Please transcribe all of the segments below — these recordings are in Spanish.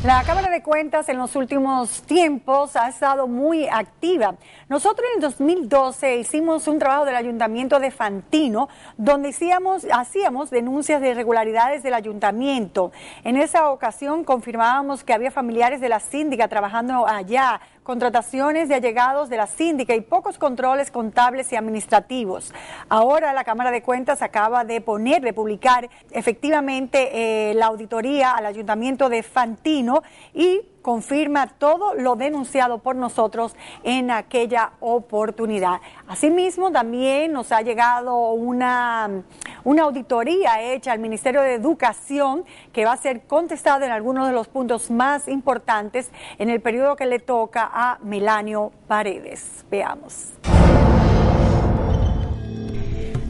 La Cámara de Cuentas en los últimos tiempos ha estado muy activa. Nosotros en el 2012 hicimos un trabajo del Ayuntamiento de Fantino donde hacíamos denuncias de irregularidades del Ayuntamiento. En esa ocasión confirmábamos que había familiares de la síndica trabajando allá, contrataciones de allegados de la síndica y pocos controles contables y administrativos. Ahora la Cámara de Cuentas acaba de publicar efectivamente la auditoría al Ayuntamiento de Fantino y confirma todo lo denunciado por nosotros en aquella oportunidad. Asimismo, también nos ha llegado una auditoría hecha al Ministerio de Educación que va a ser contestada en algunos de los puntos más importantes en el periodo que le toca a Melanio Paredes. Veamos.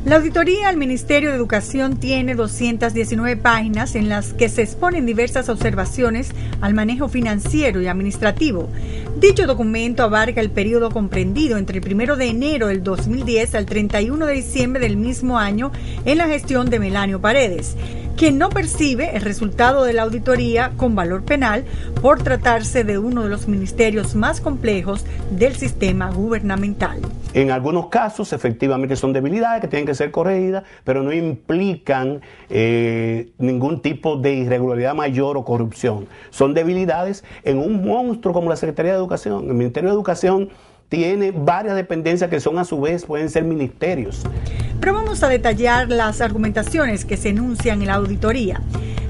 La auditoría al Ministerio de Educación tiene 219 páginas en las que se exponen diversas observaciones al manejo financiero y administrativo. Dicho documento abarca el periodo comprendido entre el 1 de enero del 2010 al 31 de diciembre del mismo año en la gestión de Melanio Paredes, quien no percibe el resultado de la auditoría con valor penal por tratarse de uno de los ministerios más complejos del sistema gubernamental. En algunos casos, efectivamente, son debilidades que tienen que ser corregidas, pero no implican ningún tipo de irregularidad mayor o corrupción. Son debilidades en un monstruo como la Secretaría de Educación. El Ministerio de Educación tiene varias dependencias que son a su vez, pueden ser ministerios. Pero vamos a detallar las argumentaciones que se enuncian en la auditoría.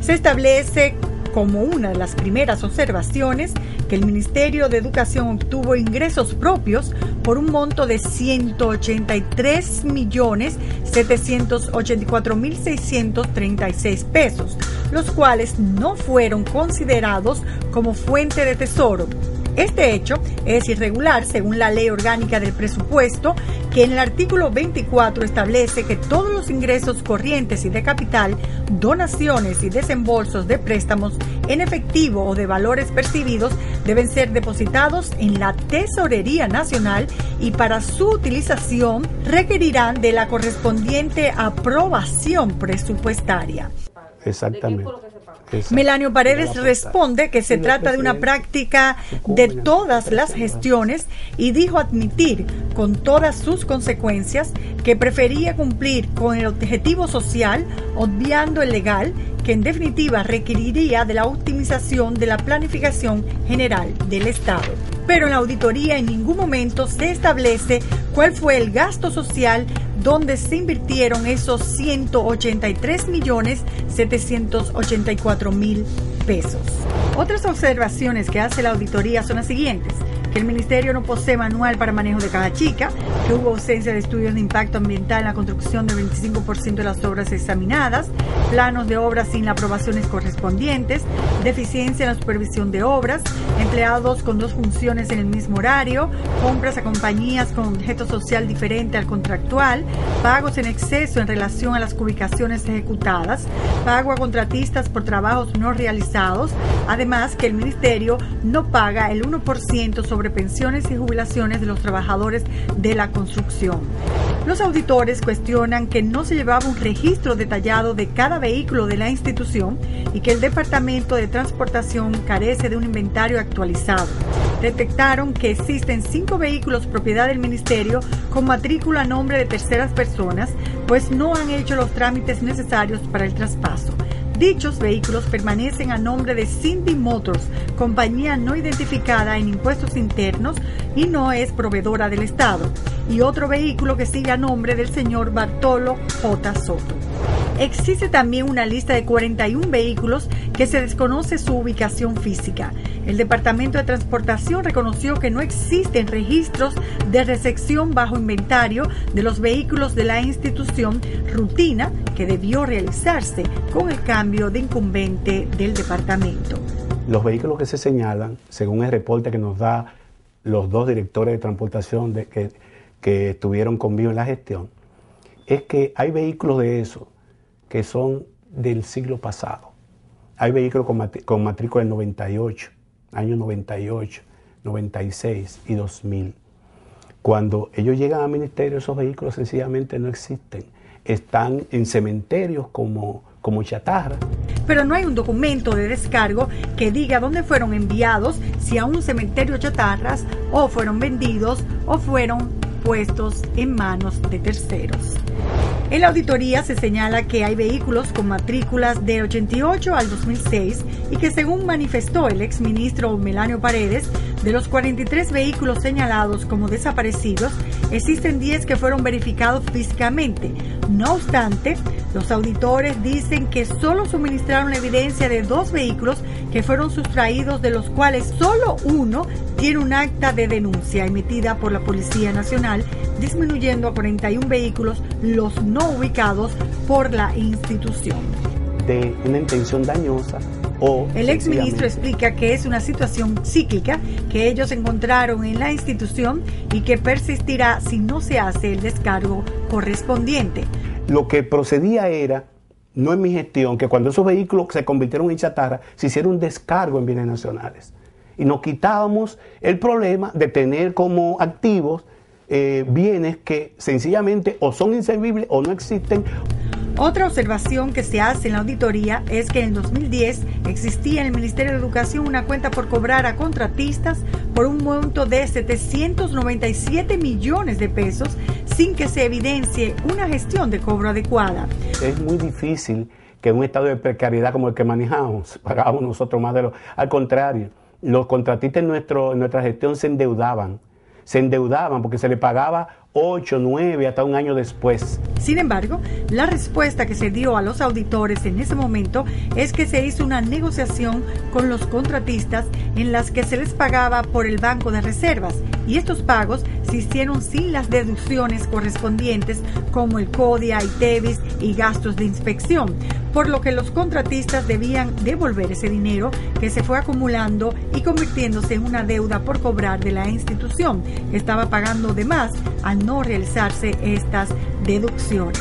Se establece como una de las primeras observaciones que el Ministerio de Educación obtuvo ingresos propios por un monto de 183.784.636 pesos, los cuales no fueron considerados como fuente de tesoro. Este hecho es irregular según la Ley Orgánica del Presupuesto, que en el artículo 24 establece que todos los ingresos corrientes y de capital, donaciones y desembolsos de préstamos en efectivo o de valores percibidos deben ser depositados en la Tesorería Nacional y para su utilización requerirán de la correspondiente aprobación presupuestaria. Exactamente. Melanio Paredes responde que se trata de una práctica de todas las gestiones y dijo admitir, con todas sus consecuencias, que prefería cumplir con el objetivo social, obviando el legal, que en definitiva requeriría de la optimización de la planificación general del Estado. Pero en la auditoría en ningún momento se establece cuál fue el gasto social donde se invirtieron esos 183.784.000 pesos. Otras observaciones que hace la auditoría son las siguientes: que el Ministerio no posee manual para manejo de caja chica, que hubo ausencia de estudios de impacto ambiental en la construcción del 25% de las obras examinadas, planos de obras sin las aprobaciones correspondientes, deficiencia en la supervisión de obras, empleados con dos funciones en el mismo horario, compras a compañías con objeto social diferente al contractual, pagos en exceso en relación a las ubicaciones ejecutadas, pago a contratistas por trabajos no realizados, además que el Ministerio no paga el 1% sobre pensiones y jubilaciones de los trabajadores de la construcción. Los auditores cuestionan que no se llevaba un registro detallado de cada vehículo de la institución y que el Departamento de Transportación carece de un inventario actualizado. Detectaron que existen 5 vehículos propiedad del Ministerio con matrícula a nombre de terceras personas, pues no han hecho los trámites necesarios para el traspaso. Dichos vehículos permanecen a nombre de Cindy Motors, compañía no identificada en impuestos internos y no es proveedora del Estado, y otro vehículo que sigue a nombre del señor Bartolo J. Soto. Existe también una lista de 41 vehículos que se desconoce su ubicación física. El Departamento de Transportación reconoció que no existen registros de recepción bajo inventario de los vehículos de la institución, rutina que debió realizarse con el cambio de incumbente del departamento. Los vehículos que se señalan, según el reporte que nos da los dos directores de transportación que estuvieron conmigo en la gestión, es que hay vehículos de esos que son del siglo pasado. Hay vehículos con matrícula del 98, años 98, 96 y 2000. Cuando ellos llegan al ministerio, esos vehículos sencillamente no existen. están en cementerios como chatarra. Pero no hay un documento de descargo que diga dónde fueron enviados, si a un cementerio chatarras, o fueron vendidos, o fueron puestos en manos de terceros. En la auditoría se señala que hay vehículos con matrículas de 88 al 2006 y que, según manifestó el exministro Melanio Paredes, de los 43 vehículos señalados como desaparecidos, existen 10 que fueron verificados físicamente. No obstante, los auditores dicen que solo suministraron la evidencia de 2 vehículos que fueron sustraídos, de los cuales solo uno tiene un acta de denuncia emitida por la Policía Nacional, disminuyendo a 41 vehículos los no ubicados por la institución. De una intención dañosa o... El exministro explica que es una situación cíclica que ellos encontraron en la institución y que persistirá si no se hace el descargo correspondiente. Lo que procedía era, no en mi gestión, que cuando esos vehículos se convirtieron en chatarra, se hiciera un descargo en bienes nacionales. Y nos quitábamos el problema de tener como activos bienes que sencillamente o son inservibles o no existen. Otra observación que se hace en la auditoría es que en 2010 existía en el Ministerio de Educación una cuenta por cobrar a contratistas por un monto de 797 millones de pesos sin que se evidencie una gestión de cobro adecuada. Es muy difícil que en un estado de precariedad como el que manejamos, pagábamos nosotros más de lo... Al contrario, los contratistas en nuestra gestión se endeudaban porque se le pagaba 8, 9, hasta un año después. Sin embargo, la respuesta que se dio a los auditores en ese momento es que se hizo una negociación con los contratistas en las que se les pagaba por el Banco de Reservas, y estos pagos se hicieron sin las deducciones correspondientes como el CODIA, ITEVIS y gastos de inspección, por lo que los contratistas debían devolver ese dinero que se fue acumulando y convirtiéndose en una deuda por cobrar de la institución, que estaba pagando de más al no realizarse estas deducciones.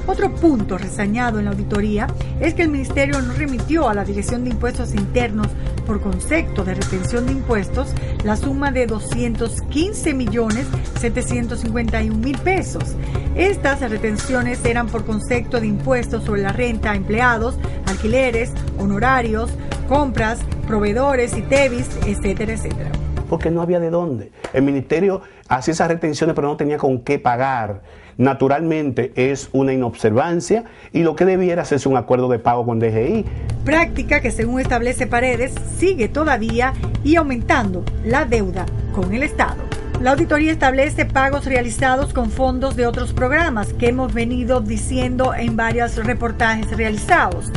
Otro punto reseñado en la auditoría es que el Ministerio no remitió a la Dirección de Impuestos Internos por concepto de retención de impuestos la suma de 215.751.000 pesos. Estas retenciones eran por concepto de impuestos sobre la renta a empleados, alquileres, honorarios, compras, proveedores, ITEVIS, etcétera, etcétera. Porque no había de dónde. El ministerio hacía esas retenciones pero no tenía con qué pagar. Naturalmente es una inobservancia y lo que debiera hacerse un acuerdo de pago con DGI. Práctica que, según establece Paredes, sigue todavía y aumentando la deuda con el Estado. La auditoría establece pagos realizados con fondos de otros programas que hemos venido diciendo en varios reportajes realizados.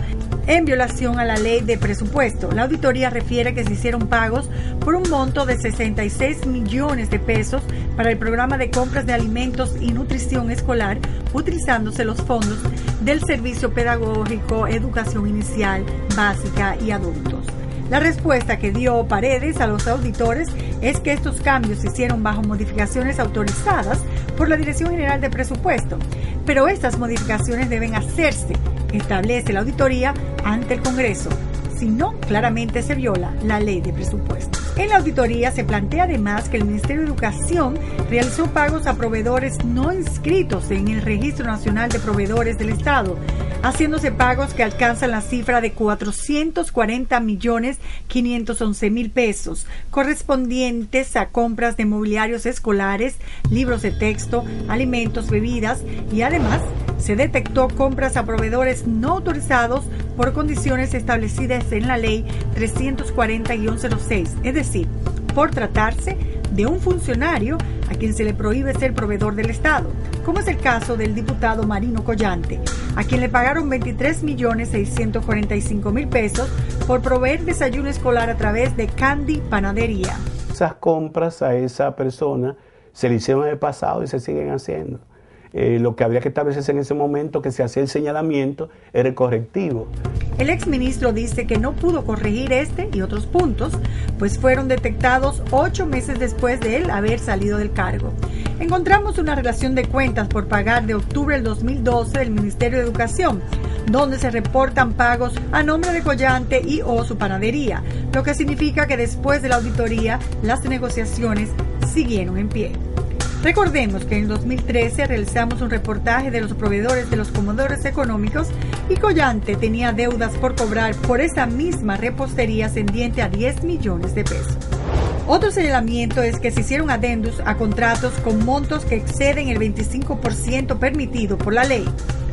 En violación a la ley de presupuesto, la auditoría refiere que se hicieron pagos por un monto de 66 millones de pesos para el programa de compras de alimentos y nutrición escolar, utilizándose los fondos del Servicio Pedagógico, Educación Inicial, Básica y Adultos. La respuesta que dio Paredes a los auditores es que estos cambios se hicieron bajo modificaciones autorizadas por la Dirección General de Presupuesto, pero estas modificaciones deben hacerse, establece la auditoría, ante el Congreso, si no, claramente se viola la ley de presupuesto. En la auditoría se plantea además que el Ministerio de Educación realizó pagos a proveedores no inscritos en el Registro Nacional de Proveedores del Estado, haciéndose pagos que alcanzan la cifra de 440.511.000 pesos, correspondientes a compras de mobiliarios escolares, libros de texto, alimentos, bebidas, y además se detectó compras a proveedores no autorizados por condiciones establecidas en la Ley 340-06, es decir, por tratarse de un funcionario a quien se le prohíbe ser proveedor del Estado, como es el caso del diputado Marino Collante, a quien le pagaron 23.645.000 pesos por proveer desayuno escolar a través de Candy Panadería. Esas compras a esa persona se le hicieron en el pasado y se siguen haciendo. Lo que habría que establecerse en ese momento, que se hacía el señalamiento, era el correctivo. El exministro dice que no pudo corregir este y otros puntos, pues fueron detectados 8 meses después de él haber salido del cargo. Encontramos una relación de cuentas por pagar de octubre del 2012 del Ministerio de Educación, donde se reportan pagos a nombre de Collante y o su panadería, lo que significa que después de la auditoría las negociaciones siguieron en pie. Recordemos que en 2013 realizamos un reportaje de los proveedores de los comedores económicos y Collante tenía deudas por cobrar por esa misma repostería ascendiente a 10 millones de pesos. Otro señalamiento es que se hicieron adendos a contratos con montos que exceden el 25% permitido por la ley.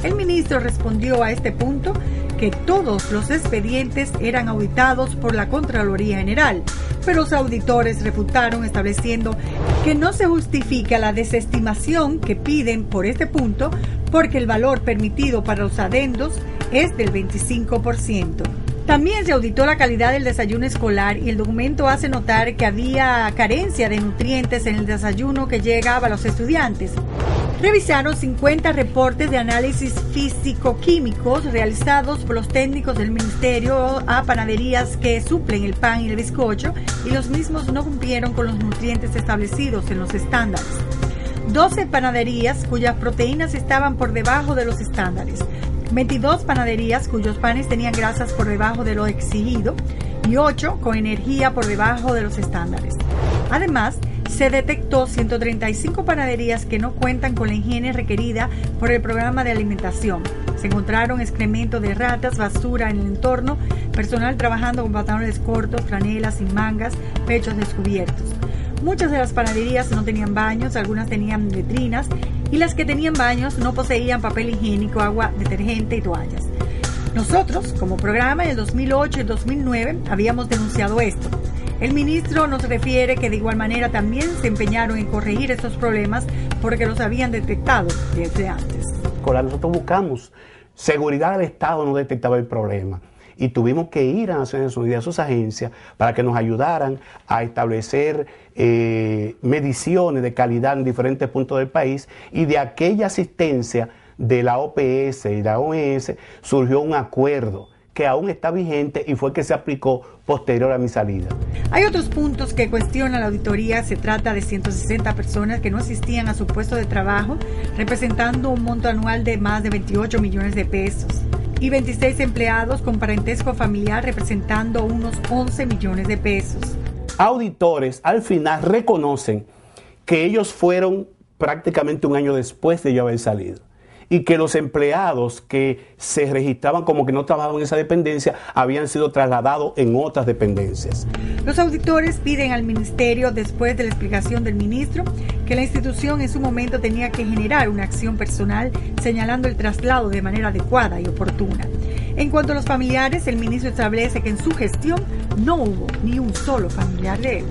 El ministro respondió a este punto que todos los expedientes eran auditados por la Contraloría General, pero los auditores refutaron estableciendo que no se justifica la desestimación que piden por este punto porque el valor permitido para los adendos es del 25%. También se auditó la calidad del desayuno escolar y el documento hace notar que había carencia de nutrientes en el desayuno que llegaba a los estudiantes. Revisaron 50 reportes de análisis físico-químicos realizados por los técnicos del ministerio a panaderías que suplen el pan y el bizcocho y los mismos no cumplieron con los nutrientes establecidos en los estándares. 12 panaderías cuyas proteínas estaban por debajo de los estándares. 22 panaderías cuyos panes tenían grasas por debajo de lo exigido y 8 con energía por debajo de los estándares. Además, se detectó 135 panaderías que no cuentan con la higiene requerida por el programa de alimentación. Se encontraron excremento de ratas, basura en el entorno, personal trabajando con pantalones cortos, franelas sin mangas, pechos descubiertos. Muchas de las panaderías no tenían baños, algunas tenían letrinas y las que tenían baños no poseían papel higiénico, agua, detergente y toallas. Nosotros, como programa, en el 2008 y 2009 habíamos denunciado esto. El ministro nos refiere que de igual manera también se empeñaron en corregir estos problemas porque los habían detectado desde antes. Nosotros buscamos seguridad del Estado, no detectaba el problema. Y tuvimos que ir a Naciones Unidas, a sus agencias, para que nos ayudaran a establecer mediciones de calidad en diferentes puntos del país, y de aquella asistencia de la OPS y la OMS surgió un acuerdo que aún está vigente y fue que se aplicó posterior a mi salida. Hay otros puntos que cuestiona la auditoría. Se trata de 160 personas que no asistían a su puesto de trabajo, representando un monto anual de más de 28 millones de pesos. Y 26 empleados con parentesco familiar representando unos 11 millones de pesos. Auditores al final reconocen que ellos fueron prácticamente un año después de yo haber salido y que los empleados que se registraban como que no trabajaban en esa dependencia habían sido trasladados en otras dependencias. Los auditores piden al ministerio, después de la explicación del ministro, que la institución en su momento tenía que generar una acción personal señalando el traslado de manera adecuada y oportuna. En cuanto a los familiares, el ministro establece que en su gestión no hubo ni un solo familiar de él.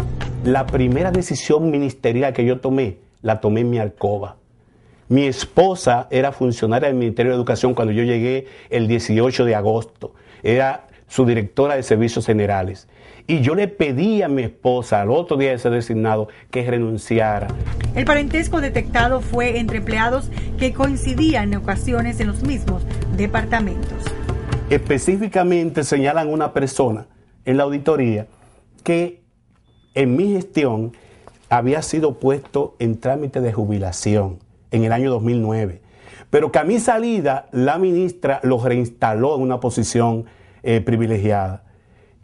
La primera decisión ministerial que yo tomé, la tomé en mi alcoba. Mi esposa era funcionaria del Ministerio de Educación cuando yo llegué el 18 de agosto. Era su directora de Servicios Generales. Y yo le pedí a mi esposa, al otro día de ser designado, que renunciara. El parentesco detectado fue entre empleados que coincidían en ocasiones en los mismos departamentos. Específicamente señalan una persona en la auditoría que en mi gestión había sido puesto en trámite de jubilación en el año 2009, pero que a mi salida la ministra lo reinstaló en una posición privilegiada.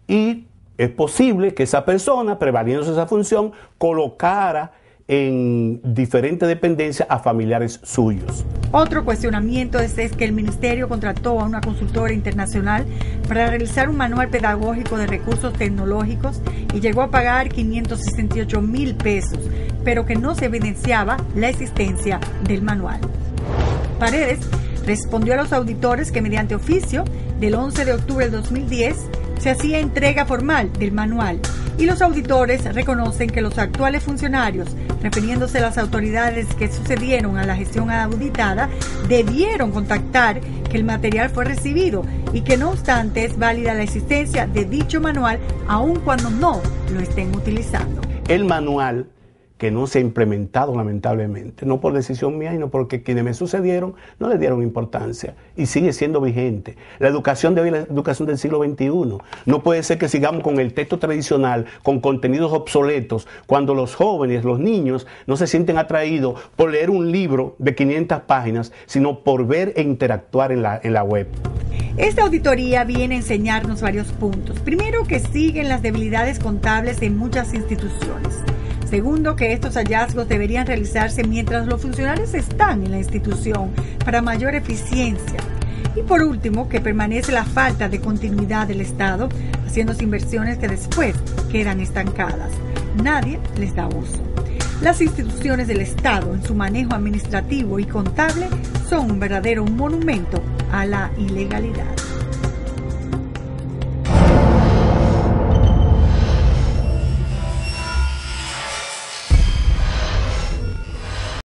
Y es posible que esa persona, prevaliéndose esa función, colocara en diferentes dependencias a familiares suyos. Otro cuestionamiento es que el ministerio contrató a una consultora internacional para realizar un manual pedagógico de recursos tecnológicos y llegó a pagar 568,000 pesos, pero que no se evidenciaba la existencia del manual. Paredes respondió a los auditores que mediante oficio del 11 de octubre del 2010 se hacía entrega formal del manual y los auditores reconocen que los actuales funcionarios, refiriéndose a las autoridades que sucedieron a la gestión auditada, debieron contactar que el material fue recibido y que no obstante es válida la existencia de dicho manual aun cuando no lo estén utilizando. El manual que no se ha implementado lamentablemente, no por decisión mía, sino porque quienes me sucedieron no le dieron importancia y sigue siendo vigente. La educación de hoy es la educación del siglo XXI. No puede ser que sigamos con el texto tradicional, con contenidos obsoletos, cuando los jóvenes, los niños, no se sienten atraídos por leer un libro de 500 páginas, sino por ver e interactuar en la web. Esta auditoría viene a enseñarnos varios puntos. Primero, que siguen las debilidades contables en muchas instituciones. Segundo, que estos hallazgos deberían realizarse mientras los funcionarios están en la institución para mayor eficiencia. Y por último, que permanece la falta de continuidad del Estado, haciéndose inversiones que después quedan estancadas. Nadie les da uso. Las instituciones del Estado en su manejo administrativo y contable son un verdadero monumento a la ilegalidad.